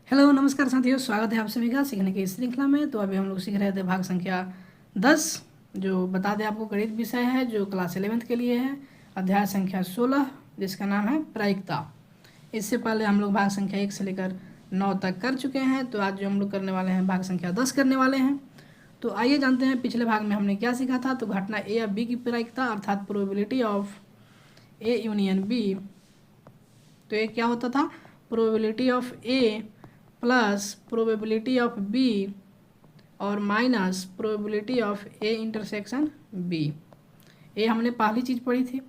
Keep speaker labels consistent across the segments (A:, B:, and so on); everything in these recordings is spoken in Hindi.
A: हेलो नमस्कार साथियों, स्वागत है आप सभी का सीखने की इस श्रृंखला में। तो अभी हम लोग सीख रहे थे भाग संख्या 10, जो बता दें आपको गणित विषय है जो क्लास 11th के लिए है। अध्याय संख्या 16 जिसका नाम है प्रायिकता। इससे पहले हम लोग भाग संख्या 1 से लेकर 9 तक कर चुके हैं। तो आज जो हम लोग करने वाले हैं भाग संख्या 10 करने वाले हैं। तो आइए जानते हैं पिछले भाग में हमने क्या सीखा था। तो घटना ए या बी की प्रायिकता अर्थात probability of A union B. तो ये क्या होता था, probability of A plus probability of B और minus probability of A intersection B. ये हमने पहली चीज़ पढ़ी थी।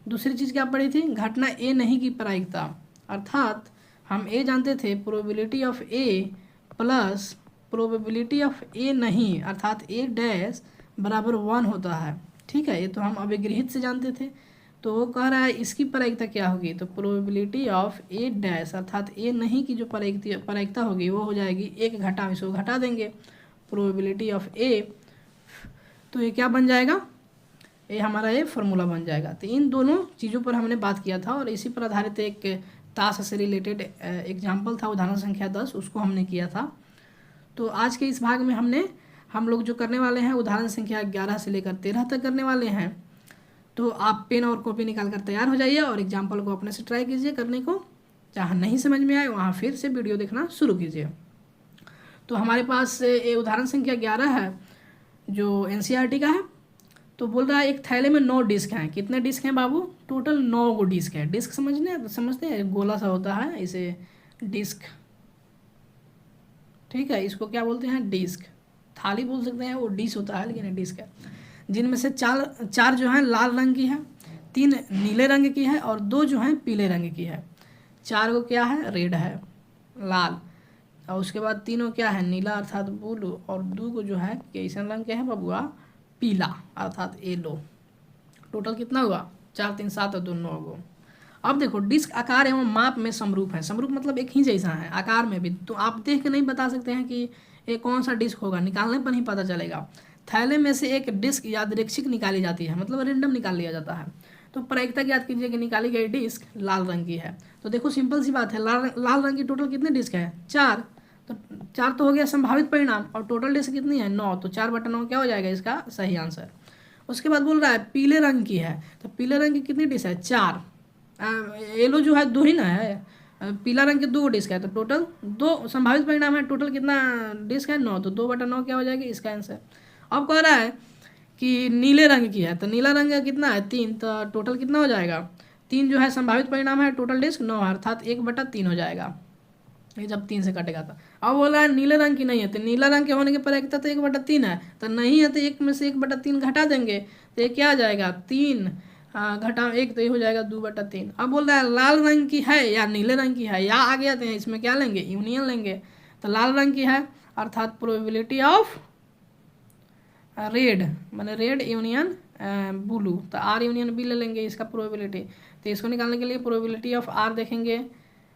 A: दूसरी चीज़ क्या पढ़ी थी, घटना ए नहीं की प्रायिकता। अर्थात हम ए जानते थे probability of A plus probability of A नहीं, अर्थात ए डैश बराबर 1 होता है। ठीक है, ये तो हम अभिगृहित से जानते थे। तो वो कह रहा है इसकी प्रायिकता क्या होगी, तो प्रोबेबिलिटी ऑफ ए डैश अर्थात ए नहीं की जो प्रायिकता होगी वो हो जाएगी एक घटा, इसको घटा देंगे प्रोबेबिलिटी ऑफ ए। तो ये क्या बन जाएगा, ये हमारा ये फॉर्मूला बन जाएगा। तो इन दोनों चीज़ों पर हमने बात किया था और इसी पर आधारित एक ताश से रिलेटेड एग्जाम्पल था, उदाहरण संख्या 10, उसको हमने किया था। तो आज के इस भाग में हम लोग जो करने वाले हैं उदाहरण संख्या 11 से लेकर 13 तक करने वाले हैं। तो आप पेन और कॉपी निकाल कर तैयार हो जाइए और एग्जाम्पल को अपने से ट्राई कीजिए करने को। जहाँ नहीं समझ में आए वहाँ फिर से वीडियो देखना शुरू कीजिए। तो हमारे पास ये उदाहरण संख्या 11 है जो एनसीईआरटी का है। तो बोल रहा है एक थैले में 9 डिस्क हैं। कितने डिस्क हैं बाबू, टोटल 9 गो डिस्क है। डिस्क समझते हैं, गोला सा होता है, इसे डिस्क, ठीक है, इसको क्या बोलते हैं, डिस्क। थाली बोल सकते हैं, वो डिश होता है लेकिन डिस्क है। जिनमें से चार जो है लाल रंग की है, 3 नीले रंग की है और 2 जो है पीले रंग की है। 4 को क्या है, रेड है, लाल, और उसके बाद 3 क्या है, नीला अर्थात ब्लू, और 2 को जो है कैसन रंग के है बबुआ, पीला अर्थात येलो। टोटल कितना हुआ, 4 3 7 और 2 9 गो। अब देखो डिस्क आकार एवं माप में समरूप है। समरूप मतलब एक ही जैसा है आकार में भी। तो आप देख के नहीं बता सकते हैं कि ये कौन सा डिस्क होगा, निकालने पर ही पता चलेगा। थैले में से एक डिस्क यादृच्छिक निकाली जाती है, मतलब रेंडम निकाल लिया जाता है। तो प्रायिकता याद कीजिए कि निकाली गई डिस्क लाल रंग की है। तो देखो सिंपल सी बात है, लाल रंग की टोटल कितने डिस्क है, 4। तो 4 तो हो गया संभावित परिणाम, और टोटल डिस्क कितनी है, 9। तो 4/9 क्या हो जाएगा इसका सही आंसर। उसके बाद बोल रहा है पीले रंग की है। तो पीले रंग की कितनी डिस्क है, 4। येलो जो है 2 ही ना है, पीला रंग के 2 डिस्क है। तो टोटल 2 संभावित परिणाम है, टोटल कितना डिस्क है, 9। तो 2/9 क्या हो जाएगा इसका आंसर। अब कह रहा है कि नीले रंग की है। तो नीला रंग का कितना है, 3। तो टोटल कितना हो जाएगा, 3 जो है संभावित परिणाम है, टोटल डिस्क 9 है, अर्थात 1/3 हो जाएगा। ये जब 3 से कटेगा तो। अब बोला है नीले रंग की नहीं है। तो नीला रंग के होने के प्रायिकता तो 1/3 है। तो नहीं है तो 1 में से 1/3 घटा देंगे। तो ये क्या आ जाएगा, 3 घटा 1, तो ये हो जाएगा 2/3। अब बोल रहा है लाल रंग की है या नीले रंग की है, या आगे आते हैं इसमें क्या लेंगे, यूनियन लेंगे। तो लाल रंग की है अर्थात प्रोबेबिलिटी ऑफ रेड, माने रेड यूनियन ब्लू। तो आर यूनियन बी ले लेंगे इसका प्रोबेबिलिटी। तो इसको निकालने के लिए प्रोबेबिलिटी ऑफ आर देखेंगे,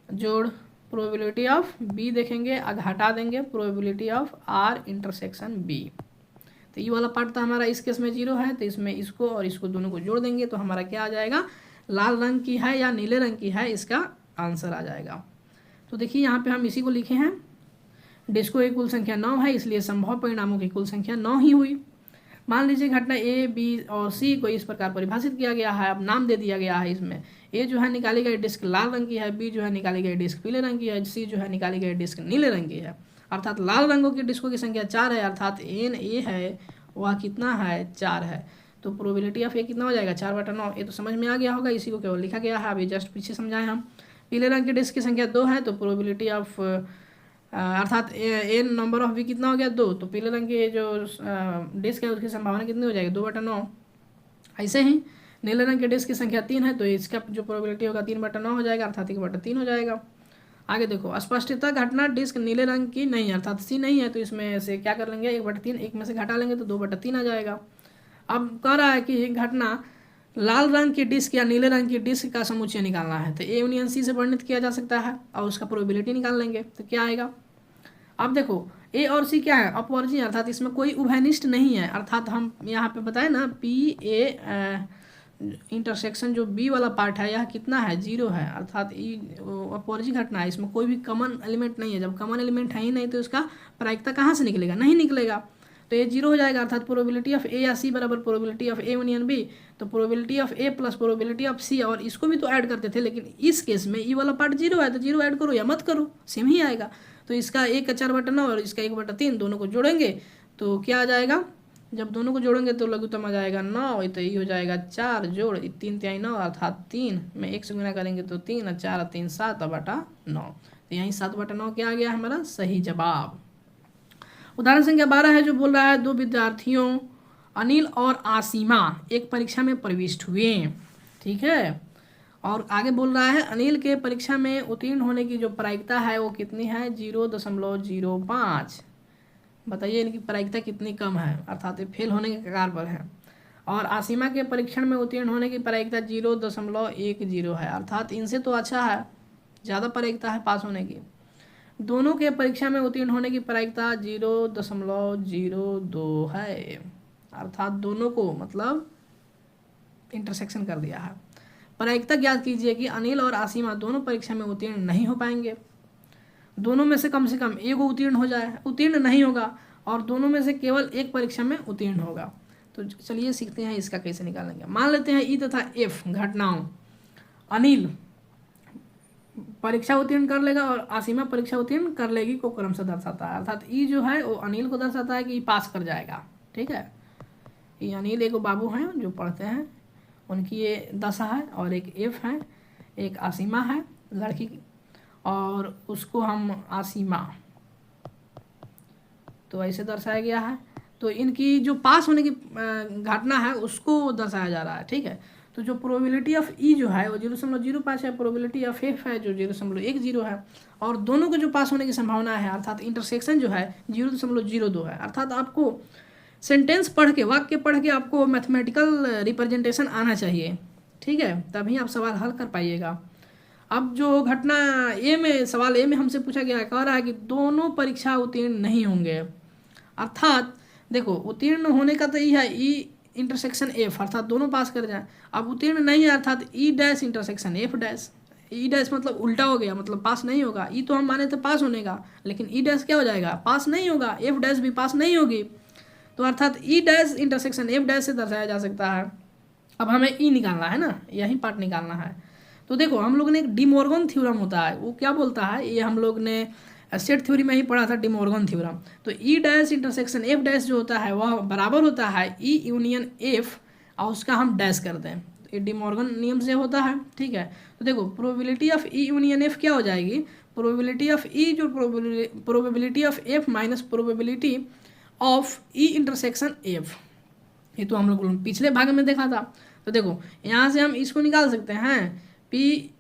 A: जोड़ प्रोबेबिलिटी ऑफ बी देखेंगे, घटा देंगे probability of R intersection B. तो ये वाला पार्ट तो हमारा इस केस में 0 है। तो इसमें इसको और इसको दोनों को जोड़ देंगे तो हमारा क्या आ जाएगा, लाल रंग की है या नीले रंग की है, इसका आंसर आ जाएगा। तो देखिए यहाँ पे हम इसी को लिखे हैं, डिस्को की कुल संख्या 9 है, इसलिए संभव परिणामों की कुल संख्या 9 ही हुई। मान लीजिए घटना ए बी और सी को इस प्रकार परिभाषित किया गया है। अब नाम दे दिया गया है इसमें। ए जो है निकाली गई डिस्क लाल रंग की है, बी जो है निकाली गई डिस्क पीले रंग की है, सी जो है निकाली गई डिस्क नीले रंग की है। अर्थात लाल रंगों की डिस्कों की संख्या 4 है, अर्थात एन ए है वह कितना है, 4 है। तो प्रोबेबिलिटी ऑफ ए कितना हो जाएगा, 4/9। ये तो समझ में आ गया होगा, इसी को केवल लिखा गया है, अभी जस्ट पीछे समझाएं हम। पीले रंग की डिस्क की संख्या 2 है। तो प्रोबेबिलिटी ऑफ अर्थात एन नंबर ऑफ बी कितना हो गया, 2। तो पीले रंग की जो डिस्क है उसकी संभावना कितनी हो जाएगी, 2/9। ऐसे ही नीले रंग के डिस्क की संख्या 3 है। तो इसका जो प्रोबेबिलिटी होगा 3/9 हो जाएगा, अर्थात 1/3 हो जाएगा। आगे देखो स्पष्टता घटना डिस्क नीले रंग की नहीं है, अर्थात सी नहीं है। तो इसमें से क्या कर लेंगे, 1/3, 1 में से घटा लेंगे तो 2/3 आ जाएगा। अब कह रहा है कि घटना लाल रंग की डिस्क या नीले रंग की डिस्क का समुच्चय निकालना है। तो ए यूनियन सी से वर्णित किया जा सकता है और उसका प्रोबेबिलिटी निकाल लेंगे। तो क्या आएगा, अब देखो ए और सी क्या है, अपवर्जनीय, अर्थात इसमें कोई उभयनिष्ठ नहीं है। अर्थात हम यहाँ पे बताए ना, पी ए इंटरसेक्शन जो बी वाला पार्ट है यह कितना है, 0 है, अर्थात ई अपवर्जित घटना है, इसमें कोई भी कॉमन एलिमेंट नहीं है। जब कॉमन एलिमेंट है ही नहीं तो इसका प्रायिकता कहाँ से निकलेगा, नहीं निकलेगा, तो ये 0 हो जाएगा। अर्थात प्रोबेबिलिटी ऑफ ए या सी बराबर probability of A union B, तो probability of A plus probability of C, और इसको भी तो ऐड करते थे, लेकिन इस केस में ई वाला पार्ट 0 है तो 0 ऐड करो या मत करो, सेम ही आएगा। तो इसका 1 का 4/9 और इसका 1/3 दोनों को जोड़ेंगे तो क्या आ जाएगा, जब दोनों को जोड़ेंगे तो लघुत्तम आ जाएगा 9, तो ये हो जाएगा 4 जोड़ 3 तिहाई 9 अर्थात 3 में 1 से गुना करेंगे तो 3 और 4 और 3 7/9, तो यहीं 7/9 क्या आ गया हमारा सही जवाब। उदाहरण संख्या 12 है जो बोल रहा है 2 विद्यार्थियों अनिल और आसिमा एक परीक्षा में प्रविष्ट हुए, ठीक है, और आगे बोल रहा है अनिल के परीक्षा में उत्तीर्ण होने की जो प्रायिकता है वो कितनी है, 0.05। बताइए इनकी प्रायिकता कितनी कम है, अर्थात ये फेल होने के कगार पर है। और आसिमा के परीक्षण में उत्तीर्ण होने की प्रायिकता 0.10 है, अर्थात इनसे तो अच्छा है, ज़्यादा प्रायिकता है पास होने की। दोनों के परीक्षा में उत्तीर्ण होने की प्रायिकता 0.02 है, अर्थात दोनों को मतलब इंटरसेक्शन कर दिया है। प्रायिकता ज्ञात कीजिए कि अनिल और आसिमा दोनों परीक्षा में उत्तीर्ण नहीं हो पाएंगे, दोनों में से कम एक उत्तीर्ण हो जाए, उत्तीर्ण नहीं होगा, और दोनों में से केवल एक परीक्षा में उत्तीर्ण होगा। तो चलिए सीखते हैं इसका कैसे निकालेंगे। मान लेते हैं ई तथा एफ घटनाओं, अनिल परीक्षा उत्तीर्ण कर लेगा और आसिमा परीक्षा उत्तीर्ण कर लेगी को क्रम से दर्शाता है, अर्थात ई जो है वो अनिल को दर्शाता है कि पास कर जाएगा, ठीक है। ये अनिल एक बाबू हैं जो पढ़ते हैं, उनकी ये दशा है, और एक एफ है, एक आसिमा है लड़की, और उसको हम आसिमा, तो ऐसे दर्शाया गया है। तो इनकी जो पास होने की घटना है उसको दर्शाया जा रहा है, ठीक है। तो जो प्रोबेबिलिटी ऑफ ई जो है वो 0.05 है, प्रोबेबिलिटी ऑफ एफ है जो 0.10 है, और दोनों को जो पास होने की संभावना है अर्थात इंटरसेक्शन जो है 0.02 है। अर्थात आपको सेंटेंस पढ़ के, वाक्य पढ़ के आपको मैथमेटिकल रिप्रेजेंटेशन आना चाहिए, ठीक है, तभी आप सवाल हल कर पाइएगा। अब जो घटना ए में, सवाल ए में हमसे पूछा गया, कह रहा है कि दोनों परीक्षा उत्तीर्ण नहीं होंगे, अर्थात देखो उत्तीर्ण होने का तो ये है ई इंटरसेक्शन एफ, अर्थात दोनों पास कर जाए। अब उत्तीर्ण नहीं है अर्थात ई डैश इंटरसेक्शन एफ डैश, ई डैश मतलब उल्टा हो गया, मतलब पास नहीं होगा। ई तो हम माने थे पास होने का, लेकिन ई डैश क्या हो जाएगा, पास नहीं होगा, एफ डैश भी पास नहीं होगी, तो अर्थात ई डैश इंटरसेक्शन एफ डैश से दर्शाया जा सकता है। अब हमें ई निकालना है ना, यही पार्ट निकालना है। तो देखो हम लोग ने एक डी मॉर्गन थ्योरम होता है, वो क्या बोलता है, ये हम लोग ने सेट थ्योरी में ही पढ़ा था, डी मॉर्गन थ्योरम। तो E dash intersection F dash जो होता है वह बराबर होता है ई यूनियन एफ, और उसका हम डैश करते हैं, तो ये डी मॉर्गन नियम से होता है, ठीक है। तो देखो probability of E union F क्या हो जाएगी, प्रोबेबिलिटी ऑफ ई जो probability of F minus probability of E intersection F, ये तो हम लोग पिछले भाग में देखा था। तो देखो यहाँ से हम इसको निकाल सकते हैं, P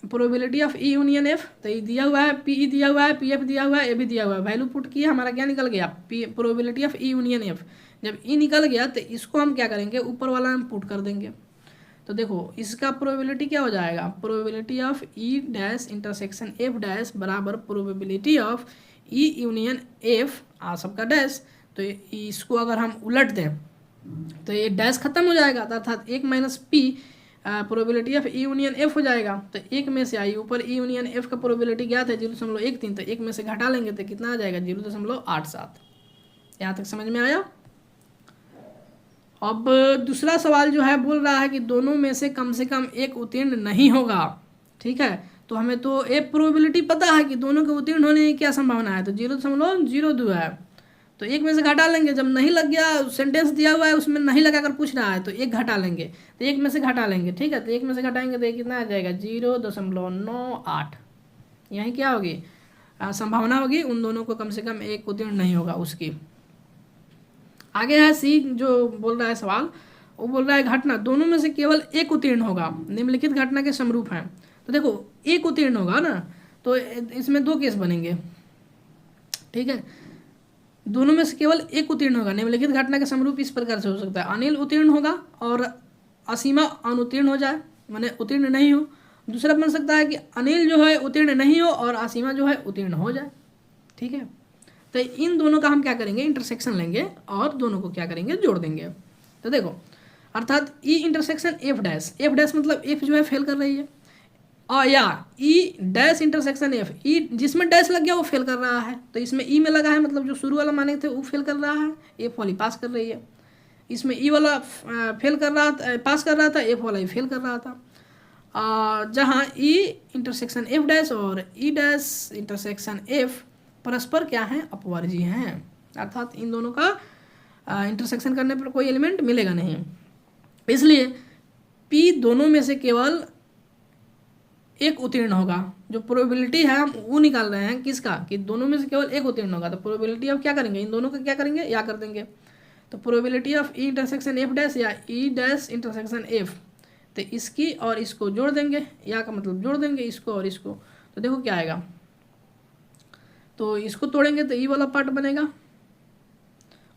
A: probability of E union F, तो ये दिया हुआ है, पी ई दिया हुआ है, पी एफ दिया हुआ है, ए भी दिया हुआ है, वैल्यू पुट किया, हमारा क्या निकल गया, P probability of E union F. जब ई निकल गया तो इसको हम क्या करेंगे, ऊपर वाला हम पुट कर देंगे। तो देखो इसका प्रोबेबिलिटी क्या हो जाएगा, probability of E dash intersection F dash बराबर probability of E union F सबका डैश। तो इसको अगर हम उलट दें तो ये डैश खत्म हो जाएगा, अर्थात 1 minus P probability of E union F हो जाएगा। तो 1 में से आई ऊपर ई यूनियन एफ का प्रोबेबिलिटी ज्ञात है 0.13, तो 1 में से घटा लेंगे तो कितना आ जाएगा 0.87। यहाँ तक समझ में आया। अब दूसरा सवाल जो है बोल रहा है कि दोनों में से कम एक उत्तीर्ण नहीं होगा, ठीक है। तो हमें तो एक प्रोबेबिलिटी पता है कि दोनों के उत्तीर्ण होने की क्या संभावना है, तो 0.02 है, तो 1 में से घटा लेंगे। जब नहीं लग गया, सेंटेंस दिया हुआ है उसमें नहीं लगा कर पूछ रहा है तो 1 घटा लेंगे, तो 1 में से घटा लेंगे, ठीक है। तो 1 में से घटाएंगे तो ये कितना आ जाएगा 0.98। यही क्या होगी संभावना होगी उन दोनों को कम से कम एक उत्तीर्ण नहीं होगा उसकी। आगे है सी जो बोल रहा है सवाल, वो बोल रहा है घटना दोनों में से केवल एक उत्तीर्ण होगा, निम्नलिखित घटना के समरूप हैं। तो देखो एक उत्तीर्ण होगा ना, तो इसमें 2 केस बनेंगे, ठीक है। दोनों में से केवल एक उत्तीर्ण होगा, निम्नलिखित घटना के समरूप इस प्रकार से हो सकता है, अनिल उत्तीर्ण होगा और असीमा अनुत्तीर्ण हो जाए, माने उत्तीर्ण नहीं हो। दूसरा बन सकता है कि अनिल जो है उत्तीर्ण नहीं हो और असीमा जो है उत्तीर्ण हो जाए, ठीक है। तो इन दोनों का हम क्या करेंगे, इंटरसेक्शन लेंगे और दोनों को क्या करेंगे, जोड़ देंगे। तो देखो अर्थात E intersection F dash, F dash मतलब एफ जो है फेल कर रही है, और या ई डैश इंटरसेक्शन एफ, ई जिसमें डैश लग गया वो फेल कर रहा है, तो इसमें ई में लगा है मतलब जो शुरू वाला माने थे वो फेल कर रहा है, एफ वाली पास कर रही है। इसमें ई वाला फेल कर रहा था, पास कर रहा था, एफ वाला ही फेल कर रहा था। जहाँ ई इंटरसेक्शन एफ डैश और ई डैश इंटरसेक्शन एफ परस्पर क्या हैं, अपवर्जी हैं, अर्थात इन दोनों का इंटरसेक्शन करने पर कोई एलिमेंट मिलेगा नहीं। इसलिए पी दोनों में से केवल एक उत्तीर्ण होगा। जो प्रोबेबिलिटी है हम वो निकाल रहे हैं किसका, कि दोनों में से केवल एक उत्तीर्ण होगा, तो प्रोबेबिलिटी ऑफ क्या करेंगे, इन दोनों का क्या करेंगे, या कर देंगे। तो probability of E intersection F dash या ई डैश इंटरसेक्शन एफ, तो इसकी और इसको जोड़ देंगे, या का मतलब जोड़ देंगे इसको और इसको, तो देखो क्या आएगा, तो इसको तोड़ेंगे तो ई वाला पार्ट बनेगा,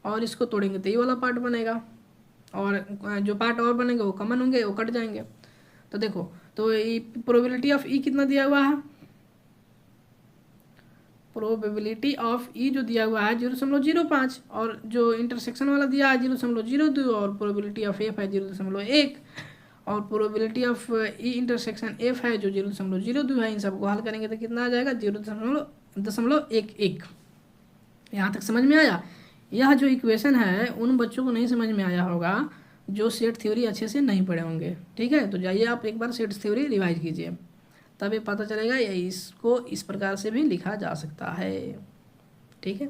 A: और इसको तोड़ेंगे तो ई वाला पार्ट बनेगा, और जो पार्ट और बनेंगे वो कॉमन होंगे, वो कट जाएंगे। तो देखो, तो ये प्रोबेबिलिटी ऑफ ई कितना दिया हुआ है, प्रोबेबिलिटी ऑफ ई जो दिया हुआ है 0.05, और जो इंटरसेक्शन वाला दिया है 0.02, और प्रोबेबिलिटी ऑफ एफ है 0.1, और probability of E intersection F है जो 0.02 है। इन सबको हल करेंगे तो कितना आ जाएगा, 0.11। यहाँ तक समझ में आया। यह जो इक्वेशन है उन बच्चों को नहीं समझ में आया होगा जो सेट थ्योरी अच्छे से नहीं पढ़े होंगे, ठीक है। तो जाइए आप एक बार सेट थ्योरी रिवाइज कीजिए, तब ये पता चलेगा या इसको इस प्रकार से भी लिखा जा सकता है, ठीक है।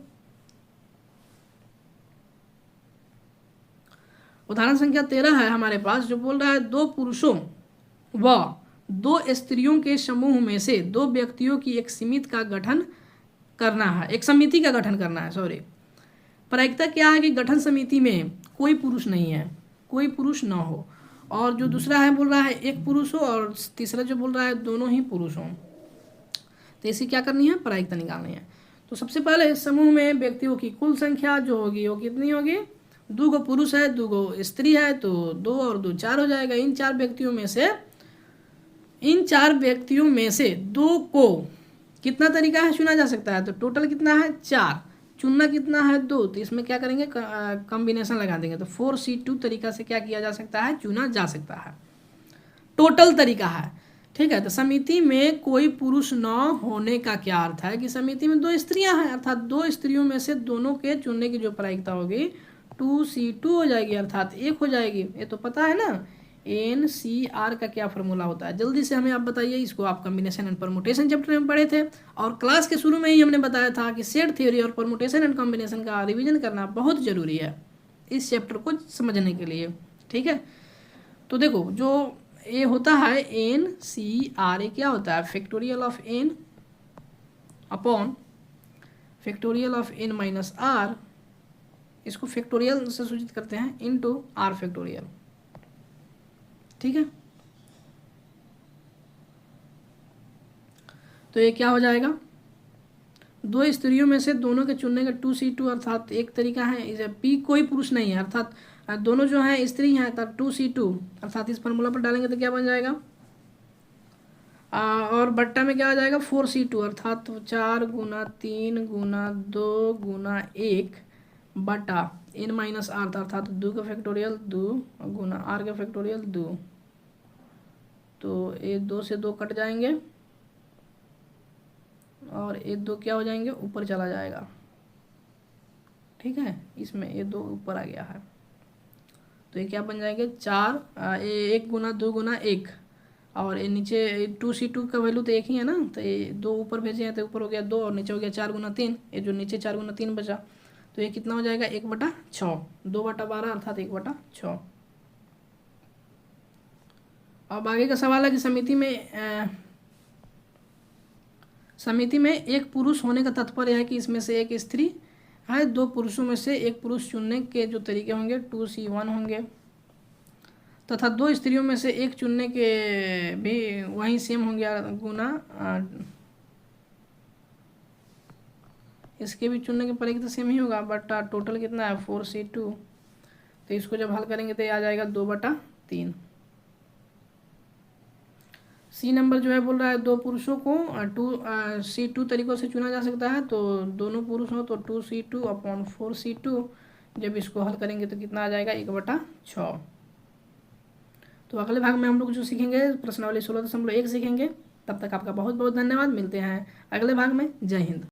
A: उदाहरण संख्या 13 है हमारे पास, जो बोल रहा है दो पुरुषों व दो स्त्रियों के समूह में से दो व्यक्तियों की एक समिति का गठन करना है, एक समिति का गठन करना है, सॉरी। प्रायिकता क्या है कि गठन समिति में कोई पुरुष नहीं है, कोई पुरुष ना हो, और जो दूसरा है बोल रहा है एक पुरुष हो, और तीसरा जो बोल रहा है दोनों ही पुरुष हों। तो इसे क्या करनी है, प्रायिकता निकालनी है। तो सबसे पहले समूह में व्यक्तियों की कुल संख्या जो होगी वो कितनी होगी, 2 पुरुष है 2 स्त्री है, तो 2 और 2 4 हो जाएगा। इन चार व्यक्तियों में से 2 को कितना तरीका है चुना जा सकता है, तो टोटल कितना है 4, चुनना कितना है 2, तो इसमें क्या करेंगे, कॉम्बिनेशन लगा देंगे, तो 4C2 तरीका से क्या किया जा सकता है, चुना जा सकता है, टोटल तरीका है, ठीक है। तो समिति में कोई पुरुष न होने का क्या अर्थ है कि समिति में 2 स्त्रियां हैं, अर्थात 2 स्त्रियों में से दोनों के चुनने की जो प्रायिकता होगी 2C2 हो जाएगी, अर्थात 1 हो जाएगी। ये तो पता है ना, NCR का क्या फॉर्मूला होता है, जल्दी से हमें आप बताइए। इसको आप कॉम्बिनेशन एंड परमुटेशन चैप्टर में पढ़े थे, और क्लास के शुरू में ही हमने बताया था कि सेट थ्योरी और परमुटेशन एंड कॉम्बिनेशन का रिवीजन करना बहुत जरूरी है इस चैप्टर को समझने के लिए, ठीक है। तो देखो, जो ये होता है NCR, क्या होता है, factorial of n upon factorial of n minus r, इसको फैक्टोरियल से सूचित करते हैं इनटू r फैक्टोरियल, ठीक है। तो ये क्या हो जाएगा, 2 स्त्रियों में से दोनों के चुनने का 2C2, अर्थात एक तरीका है, इसे P कोई पुरुष नहीं है, अर्थात दोनों जो हैं स्त्री हैं, अर्थात 2C2, अर्थात इस फॉर्मूला पर डालेंगे तो क्या बन जाएगा, और बट्टा में क्या आ जाएगा 4C2, अर्थात 4 गुना 3 गुना 2 गुना 1 बटा n माइनस r, अर्थात 2 का फैक्टोरियल 2 गुना r का फैक्टोरियल 2, तो ये 2 से 2 कट जाएंगे, और ये 2 क्या हो जाएंगे, ऊपर चला जाएगा, ठीक है। इसमें ये 2 ऊपर आ गया है, तो ये क्या बन जाएंगे 4, 1 गुना 2 गुना 1, और ये नीचे 2C2 का वैल्यू तो 1 ही है ना, तो ये 2 ऊपर भेजे हैं तो ऊपर हो गया 2, और नीचे हो गया 4 गुना 3, ये जो नीचे 4 गुना 3 बचा, तो ये कितना हो जाएगा 1/6, 2/12, अर्थात 1/6। अब आगे का सवाल है कि समिति में एक पुरुष होने का तात्पर्य है कि इसमें से एक स्त्री है, 2 पुरुषों में से एक पुरुष चुनने के जो तरीके होंगे 2C1 होंगे, तथा 2 स्त्रियों में से एक चुनने के भी वही सेम होंगे, गुना इसके भी चुनने के परीक्षा सेम ही होगा, बट टोटल कितना है 4C2, तो इसको जब हल करेंगे तो ये आ जाएगा 2/3। सी नंबर जो है बोल रहा है 2 पुरुषों को 2C2 तरीकों से चुना जा सकता है, तो दोनों पुरुष हो तो 2C2 अपॉन 4C2, जब इसको हल करेंगे तो कितना आ जाएगा 1/6। तो अगले भाग में हम लोग जो सीखेंगे प्रश्नावली 16.1 सीखेंगे। तब तक आपका बहुत बहुत धन्यवाद। मिलते हैं अगले भाग में। जय हिंद।